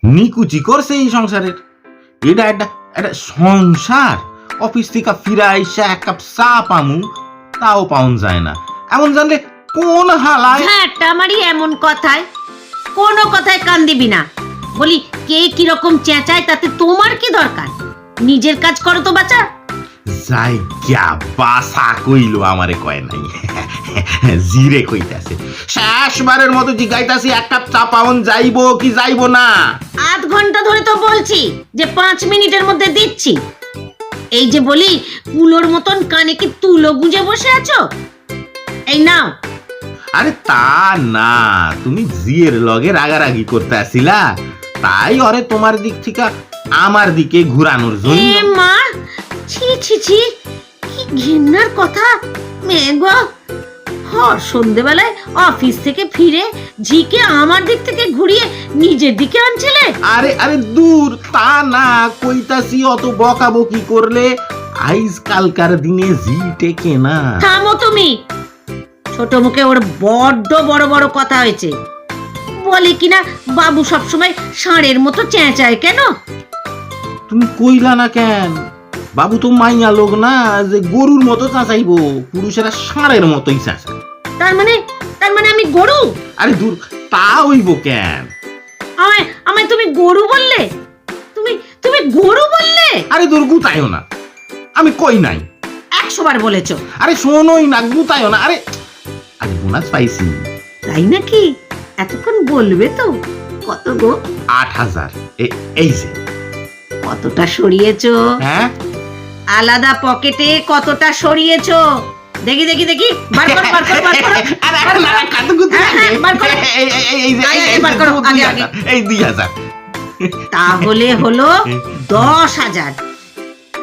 নিকুচি করছে এই সংসারের। এটা একটা একটা সংসার। অফিস থেকে ফিরে আইসা এক কাপ চা পামু তাও পাউন যায় না। এমন জানলে কোন হালায়। ঝাঁটা মারি এমন কথায় কোনো কথায় কান দিবি না। বলি কে কিরকম চেঁচায় তাতে তোমার কি দরকার? নিজের কাজ করো তো বাচ্চা। যাই গিয়া বাসা কইল আমারে কয় নাই, জিরে কইতাছে। শেষবারের মতো জিগাইতাছি এক কাপ চা পাউন যাইবো কি যাইবো না। আধ ঘন্টা ধরে তো বলছি যে 5 মিনিটের মধ্যে দিচ্ছি। এই যে বলি কুলোর মতন কানে কি তুলো গুঁজে বসে আছো? এই নাও। আরে তা না, তুমি জিয়ের লগে রাগারাগি করতে আসিলা, তাই ওরে তোমার দিক থেকে আমার দিকে ঘুরানোর এ জন্য। মা, ছি ছি ছি, কি ঘৃণার কথা। মেঘো সন্ধ্যেবেলায় অফিস থেকে ফিরে ঝিকে আমার দিক থেকে ঘুরিয়ে নিজের দিকে আনছিলে। আরে আরে দূর, তা না কইতাছি অত বকাবকি করলে আজকালকার দিনে জি টেকে না। থামো তুমি। ছোট মুখে ওর বড্ড বড় বড় কথা হয়েছে। বলে কিনা বাবু সবসময় ষাঁড়ের মতো চেঁচায় কেন? তুমি কইলা না কেন? বাবু তো মাইয়া লোক না যে গরুর মতো চাচাইবো, পুরুষেরা ষাঁড়ের মতোই চাচায়। তার মানে আমি গরু? আরে দূর, তা হইব কেন? আমায় আমায় তুমি গরু বললে? তুমি গরু বললে? আরে দূর, গুতাইও না, আমি কই নাই। 100 বার বলেছো। আরে শোনোই না, গুতাইও না। আরে আরে বোনাস পাইছি। তাই নাকি? এতক্ষণ বলবে তো। কত গো? 8,000। এই যে। কতটা সরিয়েছো? হ্যাঁ, আলাদা পকেটে কতটা সরিয়েছো? দেখি দেখি দেখি, বার করো বার করো বার করো। আরে আরে না, কাটুকুতি হ্যাঁ, হ্যাঁ, বার করো। এই যে আগে বার করো, আগে আগে। এই 2,000। তাহলে হলো 10,000।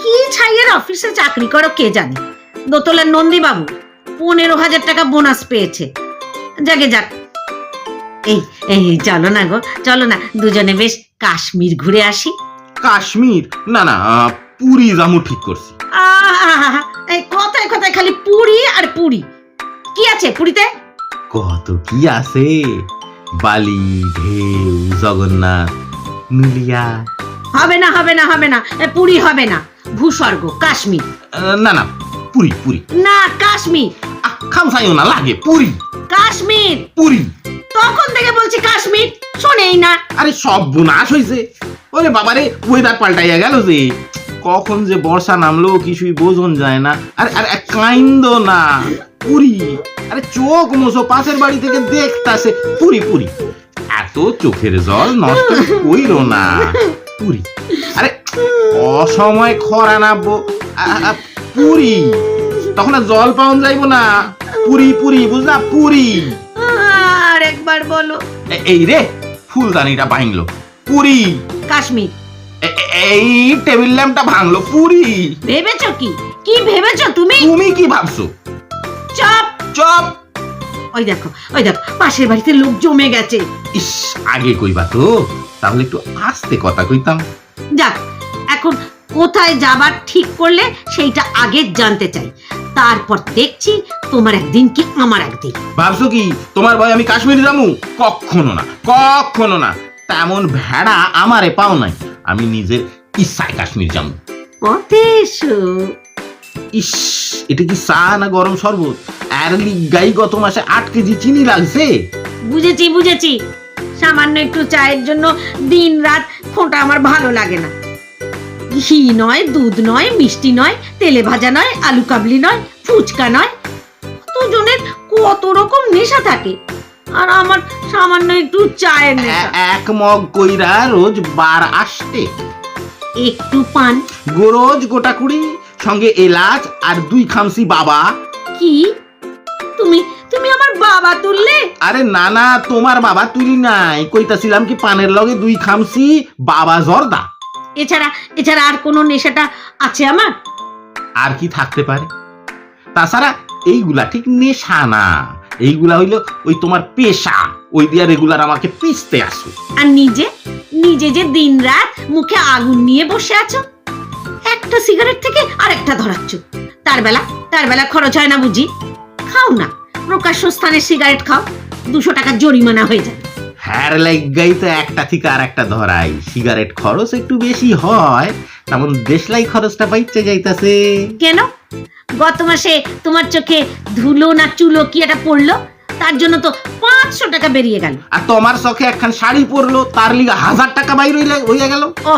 কি ছাইয়ের অফিসে চাকরি করো কে জানে। দোতলার নন্দী বাবু 15,000 টাকা বোনাস পেয়েছে। যাকে যাক। এই এই চলো না গো, চলো না দুজনে বেশ কাশ্মীর ঘুরে আসি। কাশ্মীর? না না, পুরী যামু ঠিক করছি। আহা, এই কথায় কথায় খালি পুরি আর পুরি। কি আছে পুরিতে? কত কি আছে, বালি, ঢেউ, জগন্নাথ, নুলিয়া। হবে না হবে না হবে না, পুরি হবে না। ভূস্বর্গ কাশ্মীর। না না, পুরী পুরী। না কাশ্মীর। খামসাইও না, লাগে পুরী কাশ্মীর। পুরী। তখন থেকে বলছি কাশ্মীর, শোনেই না। আরে সব বুনাশ হয়েছে। ওরে বাবারে, ওয়েদার পাল্টাইয়া গেল যে, কখন যে বর্ষা নামলো কিছুই বোঝন যায় না। আরে আরে কাইন্দ না, পুরী। আরে চোখ মোছো, পাশের বাড়ি থেকে দেখতাছে পুরী পুরী। এত চোখের জল নষ্ট কইরো না, পুরী। আরে অসময় খরা নামবো, পুরী। তখন আর জল পাওয়া যাইবো না। পুরী পুরী, বুঝলা, পুরী। আর একবার বলো। এই রে, ফুলদানিটা ভাঙলো, পুরী। কাশ্মীর। এই টেবিল ল্যাম্পটা ভাঙলো, পুরী। ভেবেছো কি? কি ভেবেছো তুমি? তুমি কি ভাবছো? Chop chop. ওই দেখো পাশের বাড়িতে লোক জমে গেছে। ইস, আগে কইবা তো, তাহলে একটু আস্তে কথা কইতাম। যাক, এখন কোথায় যাবার ঠিক করলে সেইটা আগে জানতে চাই। তারপর দেখছি তোমার একদিন কি আমার একদিন। ভাবছো কি তোমার ভাই আমি কাশ্মীর যামু? কখনো না, কখনো না। তেমন ভেড়া আমারে পাও নাই। আমি নিজের ইচ্ছায় কাশ্মীর যামু। পথে এসো। ইস, এটা কি চা না গরম শরবত? আর লিগাই গত মাসে 8 কেজি চিনি লাগছে। বুঝেছি বুঝেছি, সামান্য একটু চায়ের জন্য দিন রাত খোঁটা আমার ভালো লাগে না। ঘি নয়, দুধ নয়, মিষ্টি নয়, তেলে ভাজা নয়, আলু কাবলি নয়, ফুচকা নয়, কতজনের কত রকম নেশা থাকে। আর আমার সামান্য একটু চায়ের নেশা। এক মগ কইরা রোজ 12 আসতে। একটু পান। রোজ গোটা কুড়ি, সঙ্গে এলাচ আর 2 খামসি বাবা। কি তুমি আমার বাবা তুললে? আরে না না, তোমার বাবা তুলি নাই, কইতাছিলাম কি পানের লগে 2 খামসি বাবা জর্দা। এছাড়া আর কোনো নেশাটা আছে আমার? আর কি থাকতে পারে? তাছাড়া এইগুলা ঠিক নেশা না, এইগুলা হইলো ওই তোমার পেশা। ওই দিয়া রেগুলার আমাকে পিছতে আসো। আর নিজে যে দিন রাত মুখে আগুন নিয়ে বসে আছো, একটা সিগারেট থেকে আরেকটা ধরাচ্ছ। তার বেলা খরচ হয় না বুঝি? খাও না, প্রকাশ্য স্থানে সিগারেট খাও, 200 টাকা জরিমানা হয়ে যাবে। হ্যার লাইগাই তো একটা থেকে আর একটা ধরাই, সিগারেট খরচ একটু বেশি হয়, তেমন দেশলাই খরচটা পাইতে যাইতাছে। কেন? গত মাসে তোমার চোখে ধুলো না চুলো কি একটা পড়লো, তার জন্য তো 500 টাকা বেরিয়ে গেল। আর তোমার চোখে একখান শাড়ি পরলো, তার লিগে 1000 টাকা বাইর হইয়া গেল। ও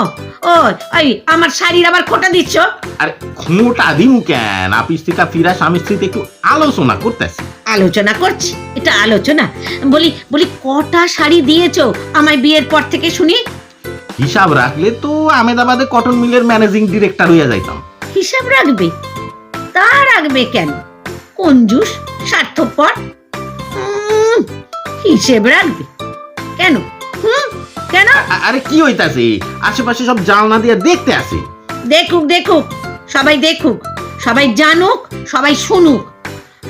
ও এই আমার শাড়ির আবার খোটা দিচ্ছ? আর খোঁটা দিমু কেন, আপিস থেকে ফিরা স্বামী স্ত্রীতে একটু আলোচনা করতেছি। আলোচনা করছি? এটা আলোচনা? বলি বলি কটা শাড়ি দিয়েছো আমায় বিয়ের পর থেকে শুনি? হিসাব রাখলে তো আহমেদাবাদে কটন মিলের ম্যানেজিং ডিরেক্টর হইয়া যাইতাম। হিসাব রাখবে? তা রাখবে কেন? কঞ্জুস, স্বার্থপর। হিসেব রাখবে কেন? কেন? আরে কি হইতাছে, আশেপাশে সব জানলা দিয়ে দেখতে আসে। দেখুক দেখুক, সবাই দেখুক, সবাই জানুক, সবাই শুনুক।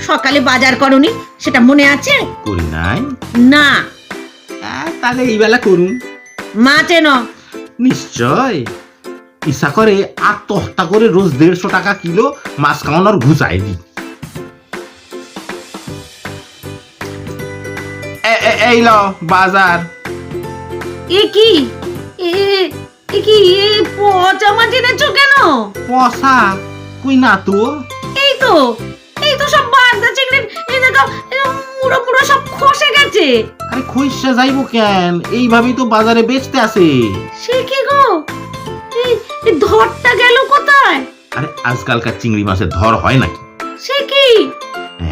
সকালে বাজার করনি, সেটা মনে আছে? করি নাই। না। তাহলে এই বেলা করুন। মা চেন? নিশ্চয়। ইচ্ছা করে আত্মহত্যা করে রোজ 150 টাকা কিলো মাছ খাওয়ানোর ঘুষাই দি। এই ল বাজার। এ কি এ কি পচা মাছ এনেছো কেন? পচা কই না তো। এই তো সব বাগদা চিংড়ি, এই দেখো মুড়ো মুড়ো সব খসে গেছে। আরে খইসা যাইবো কেন, এইভাবেই তো বাজারে বেচতে আসে। সে কি গো, এই ধরটা গেল কোথায়? আরে আজকালকার চিংড়ি মাছের ধর হয় নাকি? সে কি?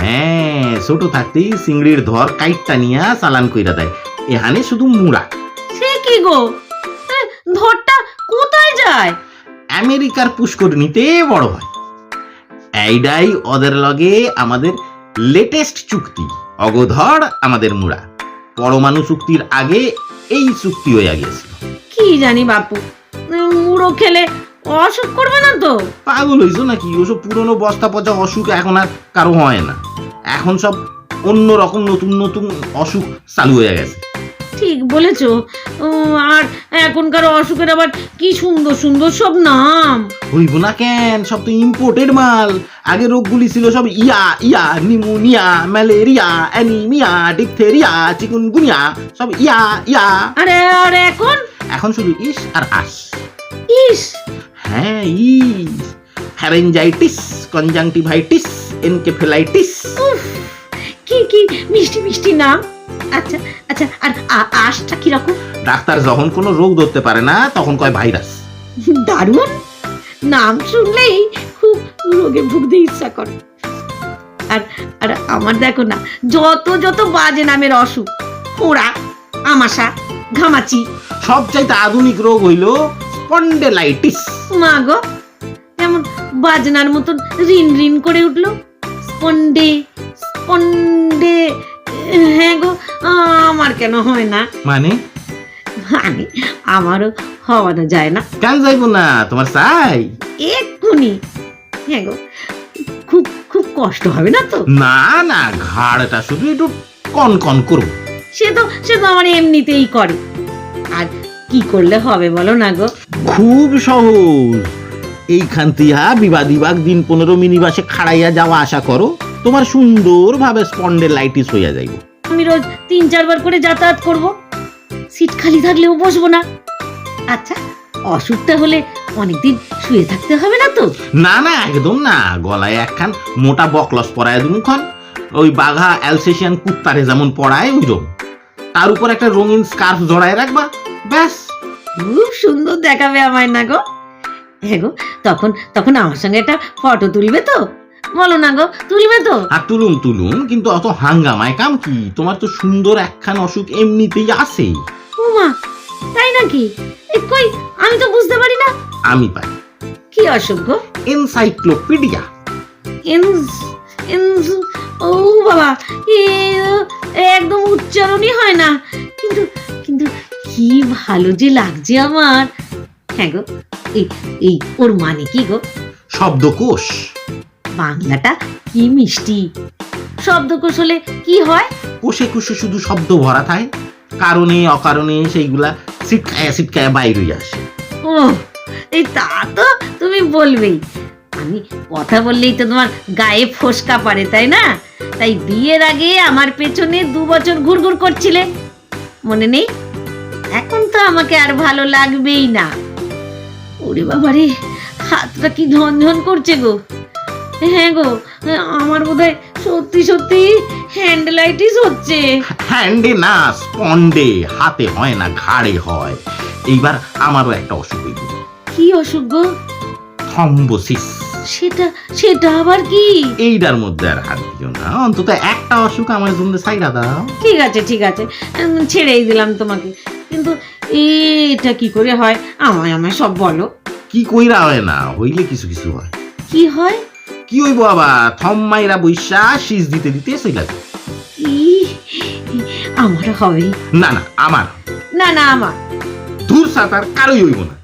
হ্যাঁ, ছোট থাকতেই চিংড়ির ধর কাইটটা নিয়া চালান কইরা দেয়, এখানে শুধু মুড়া। সে কি গো, ধরটা কোথায় যায়? আমেরিকার পুষ্করিণীতে বড় হয়। এইটাই ওদের লগে আমাদের লেটেস্ট চুক্তি। অগধর আমাদের মুড়া। পরমাণু চুক্তির আগে এই চুক্তি হইয়া গেছিল। কি জানি বাপু, মুড়ো খেলে অসুখ করবে না তো? পাগল হইছো নাকি? ওসব পুরনো বস্তা পচা অসুখ এখন আর কারো হয় না। এখন সব অন্য রকম নতুন নতুন অসুখ চালু হয়ে গেছে। ঠিক বলেছো। আর এখনকার অসুখের আবার কি সুন্দর সুন্দর সব নাম। হইব না কেন, সব তো ইম্পোর্টেড মাল। আগে রোগগুলি ছিল সব ইয়া pneumonia, malaria, anaemia, diphtheria, chikungunya, সব ইয়া। আরে আরে এখন শুধু ইস আর আস। ইস? হ্যাঁ, ইস। Pharyngitis, conjunctivitis, encephalitis. কি কি মিষ্টি মিষ্টি নাম। আচ্ছা আচ্ছা, আর আশটা কি রকম? ডাক্তার যখন কোনো রোগ ধরতে পারে না তখন কয় ভাইরাস। দারুণ নাম, শুনলেই খুব রোগে ভুগতে ইচ্ছা করে। আর আর আমার দেখো না, যত যত বাজে নামের অসুখ, ফোঁড়া, আমাশা, ঘামাচি। সবচাইতে আধুনিক রোগ হইল স্পন্ডেলাইটিস। মা গো, এমন বাজনার মতন রিন রিন করে উঠলো। স্পন্ডে স্পন্ডে। হ্যাঁ গো, আমার কেন হয় না? মানে আমারও হওয়ানো যায় না। কেন যাইবো না, তোমার চাই এক্ষুনি। হ্যাঁ গো, খুব খুব কষ্ট হবে না তো? না না, ঘাড়টা শুধু একটু কন কন করবো। সে তো আমার এমনিতেই করে। আর কি করলে হবে বলো না গো? খুব সহজ। এইখান দিয়া বিবাদ দিন 15 মিনিবাসে খাড়াইয়া যাওয়া আশা করো, তোমার সুন্দর ভাবে স্পন্ডেলাইটিস হইয়া যাইব। আমি রোজ 3-4 বার করে যাতায়াত করব, সিট খালি থাকলেও বসবো না। আচ্ছা, অসুখটা হলে অনেকদিন শুয়ে থাকতে হবে না তো? না না, একদম না। গলায় একখান মোটা বকলস পরায় দুমুখন, ওই বাঘা অ্যালসেশিয়ান কুত্তারে যেমন পরায় ওইরকম। তার উপর একটা রঙিন স্কার্ফ জড়ায় রাখবা, ব্যাস। খুব সুন্দর দেখাবে আমায় না গো? হ্যাঁ গো, তখন আমার সঙ্গে একটা ফটো তুলবে তো? বলো না গো, তুলবে তো? আর তুলুম, কিন্তু অত হাঙ্গামায় কাম কি? তোমার তো সুন্দর একখান অসুখ এমনিতেই আছে। ওমা, তাই নাকি? কই, আমি তো বুঝতে পারি না। আমি পাই। কি অসুখ গো? এনসাইক্লোপিডিয়া। ও বাবা, একদম উচ্চারণই হয় না, কিন্তু কিন্তু কি ভালো যে লাগছে আমার। হ্যাঁ গো, এই ওর মানে কি গো? শব্দকোষ। বাংলাটা কি মিষ্টি। শব্দকোষ হলে কি হয়? কোষে কোষে শুধু শব্দ ভরা থাকে, কারণে অকারণে সেইগুলা সিটকায়া বাইর হইয়া আসে। ও, এই তা তো তুমি বলবেই। আমি কথা বললেই তো তোমার গায়ে ফোসকা পড়ে, তাই না? তাই বিয়ের আগে আমার পেছনে 2 বছর ঘুরঘুর করছিলে। মনে নেই? এখন তো আমাকে আর ভালো লাগবেই না। ওরে বাবারে, হাতটা কি ঝনঝন করছে গো। হ্যাঁ গো, আমার বোধহয় সত্যি সত্যি হ্যান্ডলাইটিস হচ্ছে। হ্যান্ডে না, স্পন্ডে, হাতে হয় না, ঘাড়ে হয়। এইবার আমারও একটা অসুখ হইব। কি অসুখ গো? থ্রম্বোসিস। সেটা আবার কি? এইটার মধ্যে আর হাত দিও না, অন্তত একটা অসুখ আমার জন্য সাইডা দাও। ঠিক আছে ঠিক আছে, ছেড়েই দিলাম তোমাকে। কিন্তু এটা কি করে হয়? আমায় সব বলো। কি কইরা হয় না, হইলে কিছু কিছু হয়। কি হয়? কি হইব আবার, থম্মাইরা বৈশা শীষ দিতে দিতে চইলা যায়। কি আমার হবে? না না আমার, না না আমার। দূর সাঁতার কারোই হইব না।